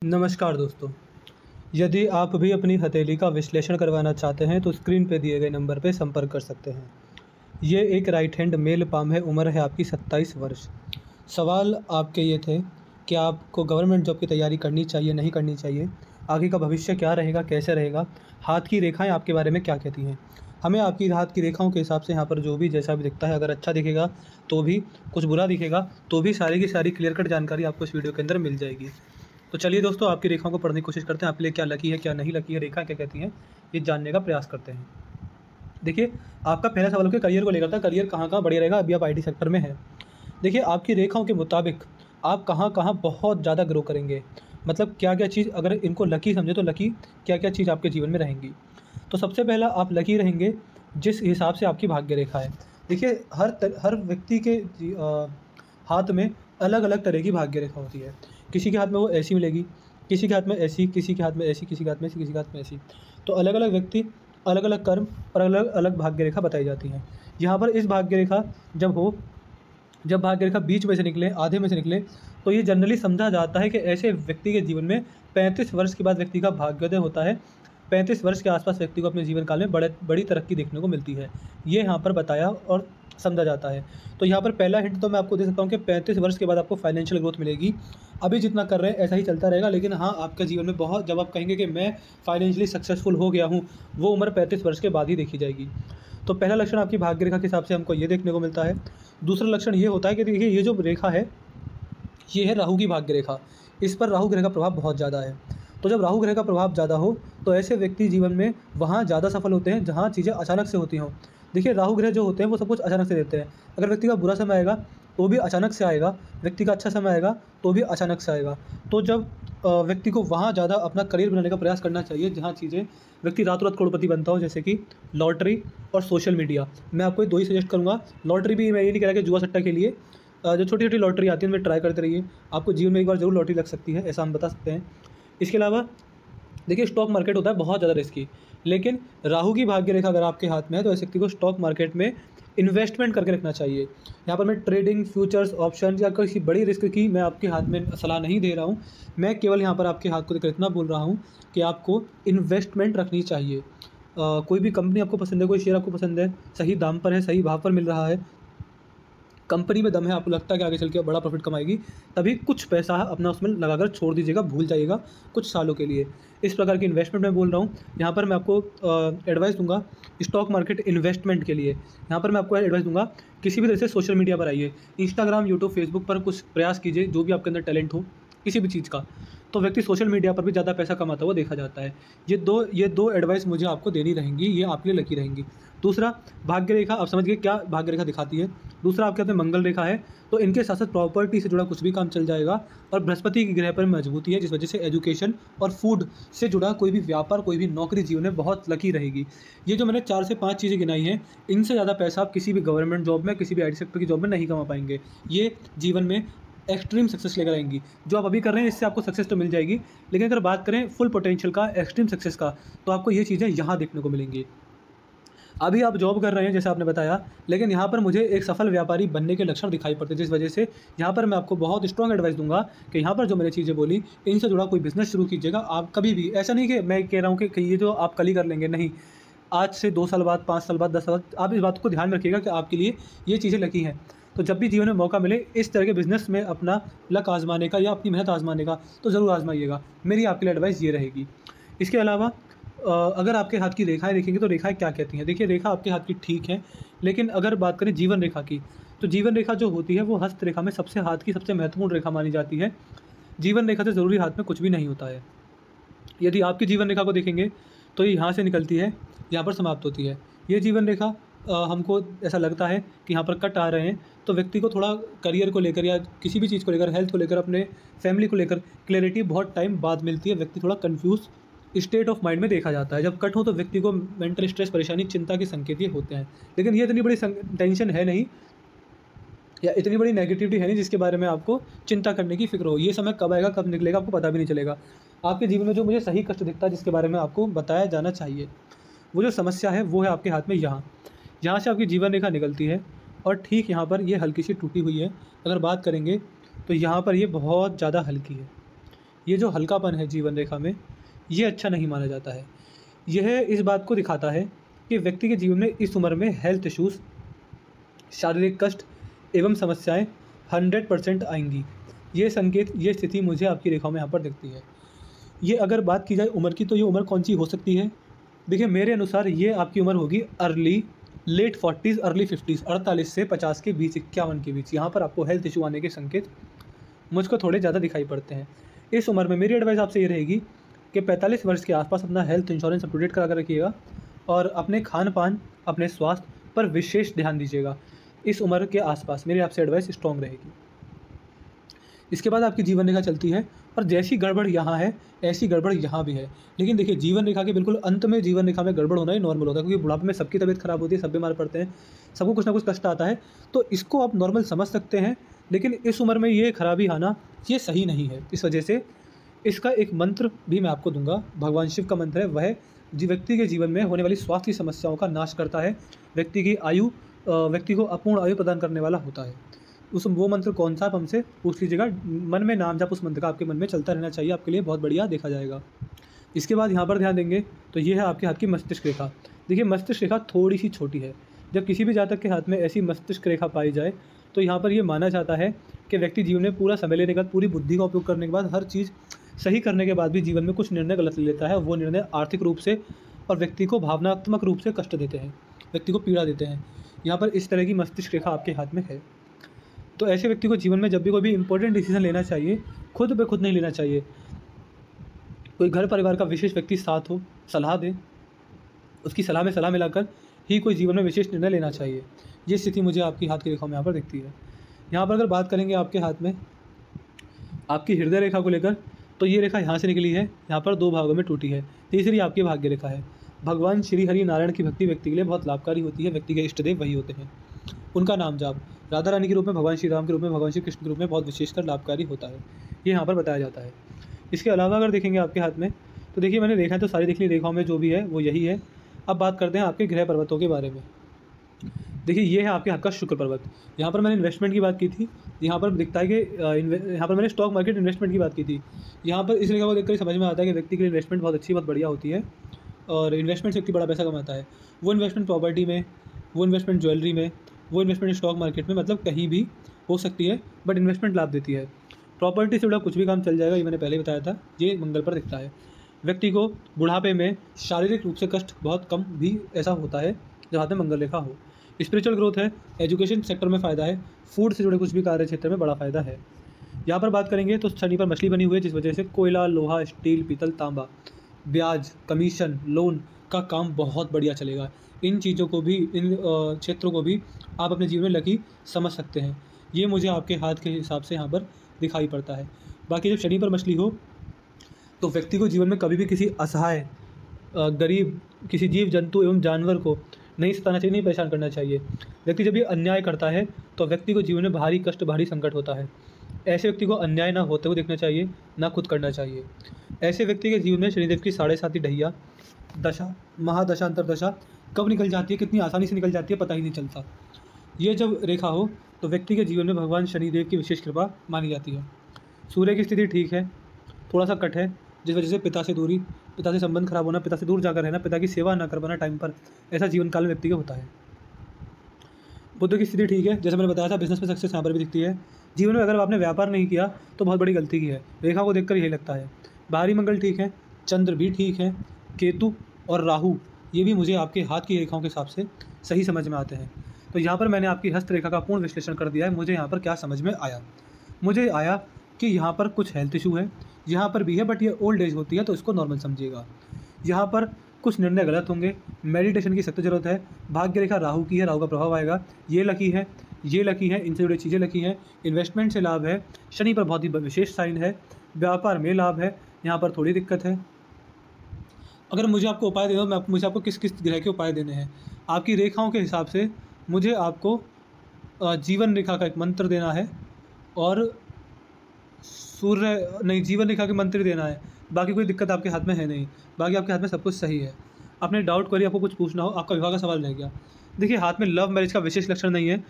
नमस्कार दोस्तों। यदि आप भी अपनी हथेली का विश्लेषण करवाना चाहते हैं तो स्क्रीन पे दिए गए नंबर पे संपर्क कर सकते हैं। ये एक राइट हैंड मेल पाम है, उम्र है आपकी 27 वर्ष। सवाल आपके ये थे कि आपको गवर्नमेंट जॉब की तैयारी करनी चाहिए, नहीं करनी चाहिए, आगे का भविष्य क्या रहेगा, कैसे रहेगा, हाथ की रेखाएँ आपके बारे में क्या कहती हैं। हमें आपकी हाथ की रेखाओं के हिसाब से यहाँ पर जो भी जैसा भी दिखता है, अगर अच्छा दिखेगा तो भी, कुछ बुरा दिखेगा तो भी, सारी की सारी क्लियर कट जानकारी आपको इस वीडियो के अंदर मिल जाएगी। तो चलिए दोस्तों, आपकी रेखाओं को पढ़ने की कोशिश करते हैं। आपके लिए क्या लकी है, क्या नहीं लकी है, रेखा क्या कहती हैं, ये जानने का प्रयास करते हैं। देखिए, आपका पहला सवाल के करियर को लेकर था। करियर कहाँ-कहाँ बढ़िया रहेगा, अभी आप आईटी सेक्टर में हैं। देखिए, आपकी रेखाओं के मुताबिक आप कहाँ-कहाँ बहुत ज़्यादा ग्रो करेंगे, मतलब क्या-क्या चीज़, अगर इनको लकी समझे तो लकी क्या-क्या चीज़ आपके जीवन में रहेंगी। तो सबसे पहला आप लकी रहेंगे जिस हिसाब से आपकी भाग्य रेखा है। देखिए, हर व्यक्ति के हाथ में अलग-अलग तरह की भाग्य रेखा होती है। किसी के हाथ में वो ऐसी मिलेगी, किसी के हाथ में ऐसी, किसी के हाथ में ऐसी, किसी के हाथ में ऐसी, किसी के हाथ में ऐसी। तो अलग-अलग व्यक्ति, अलग-अलग कर्म और अलग-अलग भाग्य रेखा बताई जाती हैं। यहाँ पर इस भाग्य रेखा जब भाग्य रेखा बीच में से निकले, आधे में से निकले, तो ये जनरली समझा जाता है कि ऐसे व्यक्ति के जीवन में 35 वर्ष के बाद व्यक्ति का भाग्योदय होता है। 35 वर्ष के आसपास व्यक्ति को अपने जीवन काल में बड़ी तरक्की देखने को मिलती है। ये यहाँ पर बताया और समझा जाता है। तो यहाँ पर पहला हिंट तो मैं आपको दे सकता हूँ कि 35 वर्ष के बाद आपको फाइनेंशियल ग्रोथ मिलेगी। अभी जितना कर रहे हैं ऐसा ही चलता रहेगा, लेकिन हाँ, आपके जीवन में बहुत, जब आप कहेंगे कि मैं फाइनेंशियली सक्सेसफुल हो गया हूँ, वो उम्र 35 वर्ष के बाद ही देखी जाएगी। तो पहला लक्षण आपकी भाग्य रेखा के हिसाब से हमको ये देखने को मिलता है। दूसरा लक्षण ये होता है कि देखिए, ये जो रेखा है, ये है राहु की भाग्य रेखा। इस पर राहु ग्रह का प्रभाव बहुत ज़्यादा है। तो जब राहु ग्रह का प्रभाव ज़्यादा हो तो ऐसे व्यक्ति जीवन में वहाँ ज़्यादा सफल होते हैं जहाँ चीज़ें अचानक से होती हों। देखिए, राहु ग्रह जो होते हैं वो सब कुछ अचानक से देते हैं। अगर व्यक्ति का बुरा समय आएगा तो भी अचानक से आएगा, व्यक्ति का अच्छा समय आएगा तो भी अचानक से आएगा। तो जब व्यक्ति को वहाँ ज़्यादा अपना करियर बनाने का प्रयास करना चाहिए जहाँ चीज़ें, व्यक्ति रातों रात करोड़पति बनता हो, जैसे कि लॉटरी और सोशल मीडिया। मैं आपको ये दो ही सजेस्ट करूँगा। लॉटरी भी मैं ये नहीं कह रहा कि जुआ सट्टा के लिए, जो छोटी-छोटी लॉटरी आती है उनमें ट्राई करते रहिए। आपको जीवन में एक बार ज़रूर लॉटरी लग सकती है, ऐसा हम बता सकते हैं। इसके अलावा देखिए, स्टॉक मार्केट होता है बहुत ज़्यादा रिस्की, लेकिन राहु की भाग्य रेखा अगर आपके हाथ में है तो ऐसे व्यक्ति को स्टॉक मार्केट में इन्वेस्टमेंट करके रखना चाहिए। यहाँ पर मैं ट्रेडिंग, फ्यूचर्स, ऑप्शन या किसी बड़ी रिस्क की मैं आपके हाथ में सलाह नहीं दे रहा हूँ। मैं केवल यहाँ पर आपके हाथ को देखकर इतना बोल रहा हूँ कि आपको इन्वेस्टमेंट रखनी चाहिए। कोई भी कंपनी आपको पसंद है, कोई शेयर आपको पसंद है, सही दाम पर है, सही भाव पर मिल रहा है, कंपनी में दम है, आपको लगता है कि आगे चल के बड़ा प्रॉफिट कमाएगी, तभी कुछ पैसा अपना उसमें लगाकर छोड़ दीजिएगा, भूल जाइएगा कुछ सालों के लिए। इस प्रकार की इन्वेस्टमेंट मैं बोल रहा हूँ। यहाँ पर मैं आपको एडवाइस दूंगा स्टॉक मार्केट इन्वेस्टमेंट के लिए। यहाँ पर मैं आपको एडवाइस दूंगा, किसी भी तरह से सोशल मीडिया पर आइए, इंस्टाग्राम, यूट्यूब, फेसबुक पर कुछ प्रयास कीजिए, जो भी आपके अंदर टैलेंट हो किसी भी चीज़ का, तो व्यक्ति सोशल मीडिया पर भी ज़्यादा पैसा कमाता हुआ देखा जाता है। ये दो एडवाइस मुझे आपको देनी रहेंगी, ये आपके लिए लकी रहेंगी। दूसरा, भाग्य रेखा, आप समझ गए क्या भाग्य रेखा दिखाती है। दूसरा, आपके हाथ में मंगल रेखा है, तो इनके साथ साथ प्रॉपर्टी से जुड़ा कुछ भी काम चल जाएगा। और बृहस्पति की ग्रह पर मजबूती है, जिस वजह से एजुकेशन और फूड से जुड़ा कोई भी व्यापार, कोई भी नौकरी जीवन में बहुत लकी रहेगी। ये जो मैंने 4 से 5 चीज़ें गिनाई हैं, इनसे ज़्यादा पैसा आप किसी भी गवर्नमेंट जॉब में, किसी भी आईटी सेक्टर की जॉब में नहीं कमा पाएंगे। ये जीवन में एक्सट्रीम सक्सेस लेकर आएंगी। जो आप अभी कर रहे हैं इससे आपको सक्सेस तो मिल जाएगी, लेकिन अगर बात करें फुल पोटेंशियल का, एक्सट्रीम सक्सेस का, तो आपको ये चीज़ें यहाँ देखने को मिलेंगी। अभी आप जॉब कर रहे हैं जैसे आपने बताया, लेकिन यहाँ पर मुझे एक सफल व्यापारी बनने के लक्षण दिखाई पड़ते हैं, जिस वजह से यहाँ पर मैं आपको बहुत स्ट्रॉन्ग एडवाइस दूंगा कि यहाँ पर जो मैंने चीज़ें बोली, इनसे जुड़ा कोई बिजनेस शुरू कीजिएगा। आप कभी भी, ऐसा नहीं कि मैं कह रहा हूँ कि ये जो आप कल ही कर लेंगे, नहीं, आज से 2 साल बाद, 5 साल बाद, 10 साल बाद, आप इस बात को ध्यान में रखिएगा कि आपके लिए ये चीज़ें लकी हैं। तो जब भी जीवन में मौका मिले इस तरह के बिज़नेस में अपना लक आजमाने का या अपनी मेहनत आजमाने का, तो ज़रूर आजमाइएगा। मेरी आपके लिए एडवाइस ये रहेगी। इसके अलावा अगर आपके हाथ की रेखाएँ देखेंगे तो रेखाएँ क्या कहती हैं। देखिए, रेखा आपके हाथ की ठीक है, लेकिन अगर बात करें जीवन रेखा की, तो जीवन रेखा जो होती है वो हस्त रेखा में हाथ की सबसे महत्वपूर्ण रेखा मानी जाती है। जीवन रेखा से ज़रूरी हाथ में कुछ भी नहीं होता है। यदि आपकी जीवन रेखा को देखेंगे तो ये यहाँ से निकलती है, यहाँ पर समाप्त होती है। ये जीवन रेखा हमको ऐसा लगता है कि यहाँ पर कट आ रहे हैं, तो व्यक्ति को थोड़ा करियर को लेकर या किसी भी चीज़ को लेकर, हेल्थ को लेकर, अपने फैमिली को लेकर क्लैरिटी बहुत टाइम बाद मिलती है। व्यक्ति थोड़ा कन्फ्यूज़ स्टेट ऑफ माइंड में देखा जाता है। जब कट हो तो व्यक्ति को मेंटल स्ट्रेस, परेशानी, चिंता के संकेत ये होते हैं। लेकिन ये इतनी बड़ी टेंशन है नहीं, या इतनी बड़ी नेगेटिविटी है नहीं जिसके बारे में आपको चिंता करने की फिक्र हो। ये समय कब आएगा, कब निकलेगा, आपको पता भी नहीं चलेगा। आपके जीवन में जो मुझे सही कष्ट दिखता है, जिसके बारे में आपको बताया जाना चाहिए, वो जो समस्या है वो है आपके हाथ में यहाँ से आपकी जीवन रेखा निकलती है, और ठीक यहाँ पर ये हल्की सी टूटी हुई है। अगर बात करेंगे तो यहाँ पर ये बहुत ज़्यादा हल्की है। ये जो हल्कापन है जीवन रेखा में, ये अच्छा नहीं माना जाता है। यह इस बात को दिखाता है कि व्यक्ति के जीवन में इस उम्र में हेल्थ इश्यूज़, शारीरिक कष्ट एवं समस्याएं 100% आएंगी। ये संकेत, ये स्थिति मुझे आपकी रेखाओं में यहाँ पर दिखती है। ये अगर बात की जाए उम्र की, तो ये उम्र कौन सी हो सकती है? देखिए, मेरे अनुसार ये आपकी उम्र होगी लेट 40s अर्ली 50s, 48 से 50 के बीच, 51 के बीच। यहाँ पर आपको हेल्थ इशू आने के संकेत मुझको थोड़े ज़्यादा दिखाई पड़ते हैं। इस उम्र में मेरी एडवाइस आपसे ये रहेगी कि 45 वर्ष के आसपास अपना health insurance up to date करा कर रखिएगा और अपने खान पान, अपने स्वास्थ्य पर विशेष ध्यान दीजिएगा। इस उम्र के आसपास मेरी आपसे एडवाइस स्ट्रॉन्ग रहेगी। इसके बाद आपकी जीवन रेखा चलती है और जैसी गड़बड़ यहाँ है ऐसी गड़बड़ यहाँ भी है। लेकिन देखिए, जीवन रेखा के बिल्कुल अंत में जीवन रेखा में गड़बड़ होना ही नॉर्मल होता है, क्योंकि बुढ़ापे में सबकी तबीयत खराब होती है, सब बीमार पड़ते हैं, सबको कुछ ना कुछ कष्ट आता है, तो इसको आप नॉर्मल समझ सकते हैं। लेकिन इस उम्र में ये खराबी आना ये सही नहीं है। इस वजह से इसका एक मंत्र भी मैं आपको दूंगा। भगवान शिव का मंत्र है, वह व्यक्ति के जीवन में होने वाली स्वास्थ्य की समस्याओं का नाश करता है, व्यक्ति को अपूर्ण आयु प्रदान करने वाला होता है। वो मंत्र कौन सा, आप हमसे पूछ लीजिएगा। मन में नाम जप उस मंत्र का आपके मन में चलता रहना चाहिए, आपके लिए बहुत बढ़िया देखा जाएगा। इसके बाद यहाँ पर ध्यान देंगे तो ये है आपके हाथ की मस्तिष्क रेखा। देखिए, मस्तिष्क रेखा थोड़ी सी छोटी है। जब किसी भी जातक के हाथ में ऐसी मस्तिष्क रेखा पाई जाए तो यहाँ पर ये माना जाता है कि व्यक्ति जीवन में पूरा समय लेने के बाद, पूरी बुद्धि का उपयोग करने के बाद, हर चीज़ सही करने के बाद भी जीवन में कुछ निर्णय गलत ले लेता है। वो निर्णय आर्थिक रूप से और व्यक्ति को भावनात्मक रूप से कष्ट देते हैं, व्यक्ति को पीड़ा देते हैं। यहाँ पर इस तरह की मस्तिष्क रेखा आपके हाथ में है। तो ऐसे व्यक्ति को जीवन में जब भी कोई भी इंपॉर्टेंट डिसीजन लेना चाहिए, खुद पे खुद नहीं लेना चाहिए। कोई घर परिवार का विशेष व्यक्ति साथ हो, सलाह दे, उसकी सलाह में सलाह मिलाकर ही कोई जीवन में विशेष निर्णय लेना चाहिए। ये स्थिति मुझे आपकी हाथ की रेखाओं में यहाँ पर दिखती है। यहाँ पर अगर बात करेंगे आपके हाथ में आपकी हृदय रेखा को लेकर, तो ये रेखा यहाँ से निकली है, यहाँ पर 2 भागों में टूटी है। तीसरी आपकी भाग्य रेखा है। भगवान श्री हरि नारायण की भक्ति व्यक्ति के लिए बहुत लाभकारी होती है। व्यक्ति के इष्ट देव वही होते हैं। उनका नाम जाप राधा रानी के रूप में, भगवान श्री राम के रूप में, भगवान श्री कृष्ण के रूप में बहुत विशेषकर लाभकारी होता है, ये यहाँ पर बताया जाता है। इसके अलावा अगर देखेंगे आपके हाथ में, तो देखिए, मैंने रेखाएं तो सारी देख ली, रेखाओं में जो भी है वो यही है। अब बात करते हैं आपके ग्रह पर्वतों के बारे में। देखिए, ये है आपके हाथ का शुक्र पर्वत। यहाँ पर मैंने इन्वेस्टमेंट की बात की थी। यहाँ पर दिखता है कि यहाँ पर मैंने स्टॉक मार्केट इन्वेस्टमेंट की बात की थी। यहाँ पर इस रेखा को देखकर समझ में आता है कि व्यक्ति के लिए इन्वेस्टमेंट बहुत अच्छी, बहुत बढ़िया होती है और इन्वेस्टमेंट से व्यक्ति बड़ा पैसा कमाता है। वो इन्वेस्टमेंट प्रॉपर्टी में, वो इन्वेस्टमेंट ज्वेलरी में, वो इन्वेस्टमेंट स्टॉक मार्केट में, मतलब कहीं भी हो सकती है, बट इन्वेस्टमेंट लाभ देती है। प्रॉपर्टी से जुड़ा कुछ भी काम चल जाएगा, ये मैंने पहले ही बताया था। ये मंगल पर दिखता है। व्यक्ति को बुढ़ापे में शारीरिक रूप से कष्ट बहुत कम भी ऐसा होता है जब हाथ में मंगल रेखा हो। स्पिरिचुअल ग्रोथ है, एजुकेशन सेक्टर में फ़ायदा है, फूड से जुड़े कुछ भी कार्य क्षेत्र में बड़ा फ़ायदा है। यहाँ पर बात करेंगे तो शनि पर मछली बनी हुई है, जिस वजह से कोयला, लोहा, स्टील, पीतल, तांबा, ब्याज, कमीशन, लोन का काम बहुत बढ़िया चलेगा। इन चीज़ों को भी, इन क्षेत्रों को भी आप अपने जीवन में लकी समझ सकते हैं। ये मुझे आपके हाथ के हिसाब से यहाँ पर दिखाई पड़ता है। बाकी जब शनि पर मछली हो तो व्यक्ति को जीवन में कभी भी किसी असहाय, गरीब, किसी जीव जंतु एवं जानवर को नहीं सताना चाहिए, नहीं परेशान करना चाहिए। व्यक्ति जब ये अन्याय करता है तो व्यक्ति को जीवन में भारी कष्ट, भारी संकट होता है। ऐसे व्यक्ति को अन्याय ना होते हुए देखना चाहिए, ना खुद करना चाहिए। ऐसे व्यक्ति के जीवन में शनिदेव की 7.5 ढैया दशा, महादशा, अंतरदशा कब निकल जाती है, कितनी आसानी से निकल जाती है, पता ही नहीं चलता। ये जब रेखा हो तो व्यक्ति के जीवन में भगवान शनिदेव की विशेष कृपा मानी जाती है। सूर्य की स्थिति ठीक है, थोड़ा सा कट है, जिस वजह से पिता से दूरी, पिता से संबंध खराब होना, पिता से दूर जाकर रहना, पिता की सेवा ना कर पाना टाइम पर, ऐसा जीवन काल में व्यक्ति का होता है। बुध की स्थिति ठीक है, जैसे मैंने बताया था, बिजनेस में सक्सेस यहाँ पर भी दिखती है। जीवन में अगर आपने व्यापार नहीं किया तो बहुत बड़ी गलती की है, रेखा को देखकर यही लगता है। बाहरी मंगल ठीक है, चंद्र भी ठीक है, केतु और राहु ये भी मुझे आपके हाथ की रेखाओं के हिसाब से सही समझ में आते हैं। तो यहाँ पर मैंने आपकी हस्त रेखा का पूर्ण विश्लेषण कर दिया है। मुझे यहाँ पर क्या समझ में आया, मुझे आया कि यहाँ पर कुछ हेल्थ इशू है, यहाँ पर भी है, बट ये ओल्ड एज होती है तो इसको नॉर्मल समझिएगा। यहाँ पर कुछ निर्णय गलत होंगे, मेडिटेशन की सख्त जरूरत है। भाग्य रेखा राहु की है, राहु का प्रभाव आएगा। ये लकी है, ये लकी है, इनसे जुड़ी चीज़ें लकी हैं। इन्वेस्टमेंट से लाभ है, शनि पर बहुत ही विशेष साइन है। व्यापार में लाभ है, यहाँ पर थोड़ी दिक्कत है। अगर मुझे आपको उपाय देना हो, मुझे आपको किस किस ग्रह के उपाय देने हैं, आपकी रेखाओं के हिसाब से मुझे आपको जीवन रेखा का एक मंत्र देना है और जीवन रेखा के मंत्र देना है। बाकी कोई दिक्कत आपके हाथ में है नहीं, बाकी आपके हाथ में सब कुछ सही है। आपने डाउट करिए, आपको कुछ पूछना हो, आपका विवाह का सवाल रह गया। देखिए, हाथ में लव मैरिज का विशेष लक्षण नहीं है,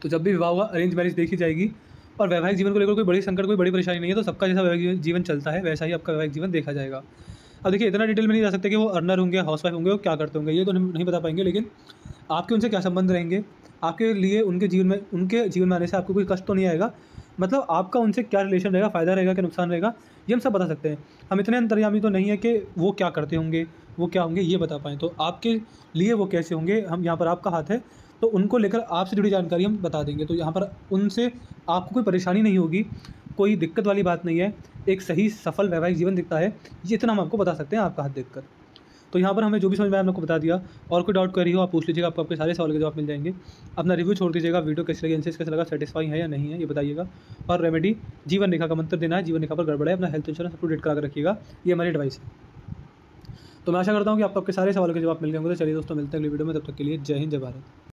तो जब भी विवाह होगा अरेंज मैरिज देखी जाएगी। और वैवाहिक जीवन को लेकर कोई बड़ी संकट, कोई बड़ी परेशानी नहीं है, तो सबका जैसा वैवाहिक जीवन चलता है वैसा ही आपका वैवाहिक जीवन देखा जाएगा। अब देखिए इतना डिटेल में नहीं जा सकते कि वो अर्नर होंगे, हाउसवाइफ होंगे, वो क्या करते होंगे, ये तो नहीं बता पाएंगे, लेकिन आपके उनसे क्या संबंध रहेंगे, आपके लिए उनके जीवन में आने से आपको कोई कष्ट तो नहीं आएगा, मतलब आपका उनसे क्या रिलेशन रहेगा, फ़ायदा रहेगा कि नुकसान रहेगा, ये हम सब बता सकते हैं। हम इतने अंतर्यामी तो नहीं है कि वो क्या करते होंगे, वो क्या होंगे ये बता पाएँ। तो आपके लिए वो कैसे होंगे, हम यहाँ पर आपका हाथ है, तो उनको लेकर आपसे जुड़ी जानकारी हम बता देंगे। तो यहाँ पर उनसे आपको कोई परेशानी नहीं होगी, कोई दिक्कत वाली बात नहीं है, एक सही सफल वैवाहिक जीवन दिखता है, ये इतना हम आपको बता सकते हैं आपका हाथ देखकर। तो यहाँ पर हमें जो भी समझ में आया हमने आपको बता दिया। और कोई डाउट क्वेरी हो आप पूछ लीजिएगा, आपको आपके सारे सवाल के जवाब मिल जाएंगे। अपना रिव्यू छोड़ दीजिएगा, वीडियो कैसे लगी, एनालिसिस कैसा लगा, सेटिस्फाई है या नहीं है ये बताइएगा। और रेमेडी जीवन रेखा का मंत्र देना है, जीवन रेखा पर गड़बड़ है, अपना health insurance up to date करा कर रखिएगा, ये हमारी एडवाइस है। तो मैं आशा करता हूँ कि आपको आपके सारे सवालों के जवाब मिल गए होंगे। तो चलिए दोस्तों, मिलते हैं अगली वीडियो में, तब तक के लिए जय हिंद, जय भारत।